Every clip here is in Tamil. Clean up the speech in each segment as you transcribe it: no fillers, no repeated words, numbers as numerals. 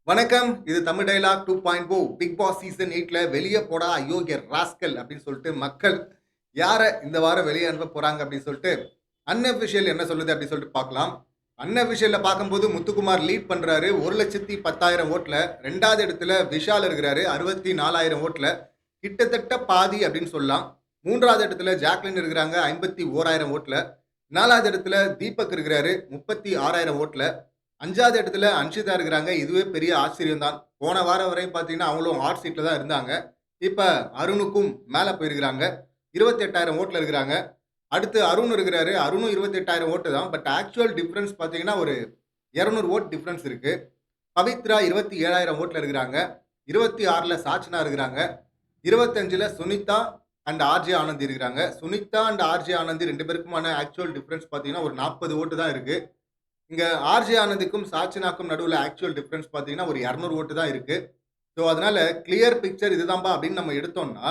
வணக்கம். இது Tamil dialogue 2.0 Bigg Boss season 8ல வெளிய போடா அயோக்கிய ராஸ்கல் அப்படின்னு சொல்லிட்டு மக்கள் யார இந்த வாரம் வெளிய அனுப்ப போறாங்க அப்படின்னு சொல்லிட்டு அன்அஃபிஷியல் என்ன சொல்லுது அப்படின்னு சொல்லிட்டு பார்க்கலாம். அன்அஃபிஷியல்ல பார்க்கும்போது முத்துக்குமார் லீட் பண்றாரு 1,10,10,000 ஓட்ல. 2வது இடத்துல விஷால் இருக்கிறாரு 64,000 ஓட்ல. கிட்டத்தட்ட பாதி அப்படின்னு சொல்லலாம். 3வது இடத்துல ஜாக்லின் இருக்கிறாங்க 51,000 ஓட்ல. 4வது இடத்துல தீபக் இருக்கிறாரு 36,000 ஓட்ல. 5வது இடத்துல அன்ஷிதா இருக்கிறாங்க. இதுவே பெரிய ஆச்சரியம் தான். போன வாரம் வரையும் பார்த்தீங்கன்னா, அவங்களும் ஹாட் சீட்ல தான் இருந்தாங்க. இப்ப அருணுக்கும் மேல போயிருக்கிறாங்க. 28,000 ஓட்ல இருக்கிறாங்க. அடுத்து அருண் இருக்கிறாரு. அருணும் 28,000 ஓட்டு தான். பட் ஆக்சுவல் டிஃபரன்ஸ் பார்த்தீங்கன்னா, ஒரு 200 ஓட் டிஃபரன்ஸ் இருக்கு. பவித்ரா 27,000 ஓட்ல இருக்கிறாங்க. 26ல சாச்சனா இருக்கிறாங்க. 25ல சுனிதா அண்ட் ஆர்ஜே ஆனந்த் இருக்கிறாங்க. சுனிதா அண்ட் ஆர்ஜே ஆனந்த் 2 பேருக்குமான ஆக்சுவல் டிஃபரன்ஸ் பார்த்தீங்கன்னா, ஒரு 40 ஓட்டு தான் இருக்கு. இங்க ஆர்ஜே ஆனந்துக்கும் சாச்சனாக்கும் நடுவுல ஆக்சுவல் டிஃபரன்ஸ் பார்த்தீங்கன்னா, ஒரு 200 ஓட்டு தான் இருக்கு. ஸோ, அதனால கிளியர் பிக்சர் இதுதான்பா அப்படின்னு நம்ம எடுத்தோம்னா,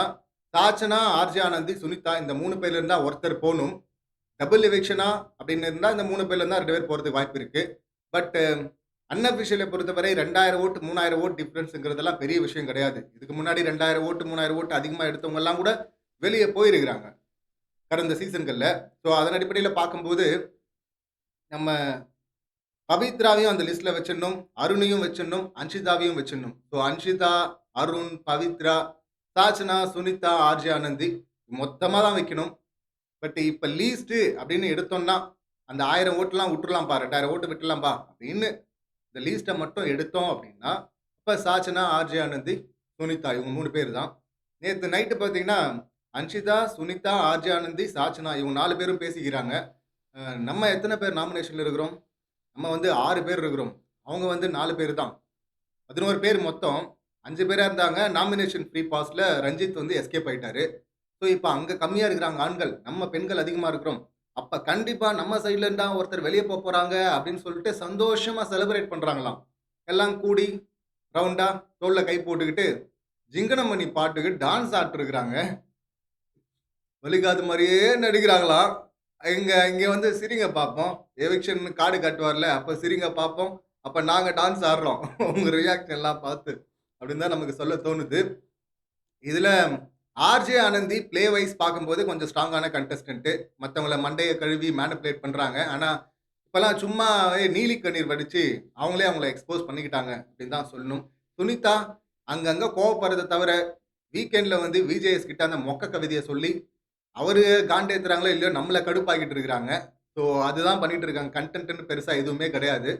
சாச்சனா, ஆர்ஜே ஆனந்த், சுனிதா இந்த 3 பேர்ல இருந்தா ஒருத்தர் போணும். டபுள் எவிக்ஷனா அப்படின்னு இருந்தா இந்த 3 பேர்ல இருந்தா 2 பேர் போறதுக்கு வாய்ப்பு இருக்கு. பட் அன்அஃபிஷியல பொறுத்தவரை 2,000 ஓட்டு, 3,000 ஓட் டிஃபரன்ஸ்ங்கிறதெல்லாம் பெரிய விஷயம் கிடையாது. இதுக்கு முன்னாடி 2,000 ஓட்டு, 3,000 ஓட்டு அதிகமா எடுத்தவங்க எல்லாம் கூட வெளிய போயிருக்கிறாங்க. கடந்த சீசன்கள்ல. ஸோ, அதன் அடிப்படையில பார்க்கும்போது, நம்ம பவித்ராவையும் அந்த லிஸ்ட்ல வச்சிடணும். அருணையும் வச்சிடணும். அன்ஷிதாவையும் வச்சிடணும். ஸோ அன்ஷிதா, அருண், பவித்ரா, சாச்சனா, சுனிதா, ஆர்ஜே ஆனந்தி மொத்தமா தான் வைக்கணும். பட் இப்ப லீஸ்ட் அப்படின்னு எடுத்தோம்னா, அந்த 1000 ஓட்டுலாம் விட்டுறலாம்ப்பா. 2,000 ஓட்டு விட்டுறலாம்ப்பா அப்படின்னு இந்த லீஸ்ட்ட மட்டும் எடுத்தோம் அப்படின்னா, இப்ப சாச்சனா, ஆர்ஜே ஆனந்தி, சுனிதா இவங்க 3 பேர் தான். நேத்து நைட்டு பார்த்தீங்கன்னா, அன்ஷிதா, சுனிதா, ஆர்ஜே ஆனந்தி, சாச்சனா இவங்க 4 பேரும் பேசிக்கிறாங்க. நம்ம எத்தன பேர் நாமினேஷன்ல இருக்கிறோம்? நம்ம வந்து 6 பேர் இருக்கிறோம். அவங்க வந்து 4 பேர் தான். 11 பேர் மொத்தம். 5 பேரா இருந்தாங்க. நாமினேஷன் ஃப்ரீ பாஸ்ல ரஞ்சித் வந்து எஸ்கேப் ஆயிட்டாரு. ஸோ, இப்ப அங்க கம்மியா இருக்கிறாங்க ஆண்கள். நம்ம பெண்கள் அதிகமா இருக்கிறோம். அப்ப கண்டிப்பா நம்ம சைடுல இருந்தா ஒருத்தர் வெளிய போறாங்க அப்படின்னு சொல்லிட்டு சந்தோஷமா செலிப்ரேட் பண்றாங்களாம். எல்லாம் கூடி ரவுண்டா தோள்ல கை போட்டுக்கிட்டு ஜிங்கனமணி பாட்டுக்கு டான்ஸ் ஆடிட்டு வலிக்காத மாரியே நடிக்கிறாங்களாம். இங்க இங்க வந்து சிரிங்க பார்ப்போம். எவிக்ஷன் கார்டு காட்டுவார்ல, அப்ப சிரிங்க பார்ப்போம். அப்ப நாங்க டான்ஸ் ஆடுறோம். உங்க ரியாக்ஷன்லாம் பார்த்து. அப்படின்னு தான் நமக்கு சொல்ல தோணுது. இதுல ஆர்ஜே ஆனந்தி பிளே வைஸ் பார்க்கும்போது கொஞ்சம் ஸ்ட்ராங்கான கண்டஸ்டன்ட். மத்தவங்கள மண்டைய கழுவி மேனிபுலேட் பண்றாங்க. ஆனா, இப்பலாம் சும்மா நீலி கண்ணீர் வடிச்சு அவங்களே அவங்கள எக்ஸ்போஸ் பண்ணிக்கிட்டாங்க அப்படின்னு தான் சொல்லணும். சுனிதா அங்கங்க கோவப்படுறத தவிர, வீக்கெண்ட்ல வந்து விஜேஎஸ் கிட்ட அந்த மொக்க கவிதைய சொல்லி அவரு காண்டேத்துறாங்களோ இல்லையோ நம்மள கடுப்பாக்கிட்டு இருக்கிறாங்க. ஸோ அதுதான் பண்ணிட்டு இருக்காங்க. கன்டென்ட்ன்னு பெருசா எதுவுமே கிடையாது.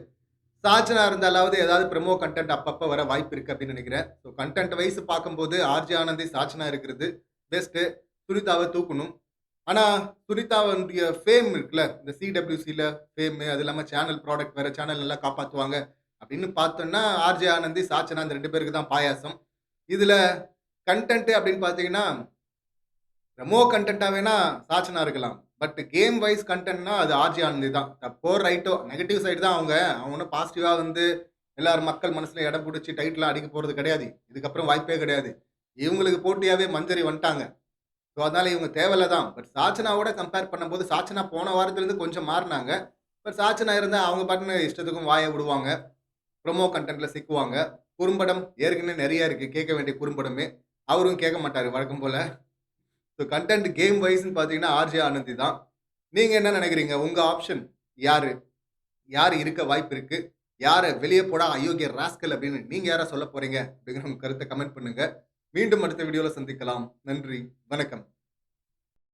சாச்சனா இருந்தாலாவது ஏதாவது ப்ரமோ கன்டென்ட் அப்பப்ப வர வாய்ப்பு இருக்கு அப்படின்னு நினைக்கிறேன். ஸோ கன்டென்ட் வைஸ் பார்க்கும்போது ஆர்ஜே ஆனந்தி, சாச்சனா இருக்கிறது பெஸ்ட்டு. சுனிதாவ தூக்கணும். ஆனா சுனிதாவுடைய ஃபேம் இருக்குல்ல, இந்த சிடபிள்யூசில ஃபேமு அது இல்லாம சேனல் ப்ராடக்ட் வேற சேனல் நல்லா காப்பாத்துவாங்க அப்படின்னு பார்த்தோம்னா, ஆர்ஜே ஆனந்தி, சாச்சனா இந்த 2 பேருக்கு தான் பாயாசம். இதுல கன்டென்ட் அப்படின்னு பார்த்தீங்கன்னா ரெமோ கன்டென்ட்டா வேணா சாச்சனா இருக்கலாம். பட் கேம் வைஸ் கன்டென்ட்னா அது ஆர்ஜே ஆனந்தி தான். தப்போ, ரைட்டோ நெகட்டிவ் சைடு தான் அவங்க. அவங்க ஒண்ணும் பாசிட்டிவா வந்து எல்லார் மக்கள் மனசுல இடம் புடிச்சு டைட்டில்லாம் அடிக்க போறது கிடையாது. இதுக்கப்புறம் வாய்ப்பே கிடையாது. இவங்களுக்கு போட்டியாவே மஞ்சரி வந்துட்டாங்க. ஸோ அதனால இவங்க தேவையில்ல தான். பட் சாச்சனாவோட கம்பேர் பண்ணும்போது சாச்சனா போன வாரத்திலிருந்து கொஞ்சம் மாறுனாங்க. பட் சாச்சனா இருந்தா அவங்க பாட்டுன்னு இஷ்டத்துக்கும் வாய விடுவாங்க. ப்ரொமோ கன்டென்ட்ல சிக்குவாங்க. குறும்படம் ஏற்கனவே நெறைய இருக்கு. கேட்க வேண்டிய குறும்படமே. அவரும் கேட்க மாட்டாரு வழக்கம் போல. ஸோ கன்டென்ட் கேம் வைஸ்ன்னு பார்த்தீங்கன்னா, ஆர்ஜே ஆனந்தி தான். நீங்க என்ன நினைக்கிறீங்க? உங்க ஆப்ஷன் யாரு? யாரு இருக்க வாய்ப்பு இருக்கு? யார வெளிய போடா அயோக்கிய ராஸ்கல் அப்படின்னு நீங்க யார சொல்லப் போறீங்க? அப்படிங்கிற உங்க கருத்த கமெண்ட் பண்ணுங்க. மீண்டும் அடுத்த வீடியோல சந்திக்கலாம். நன்றி. வணக்கம்.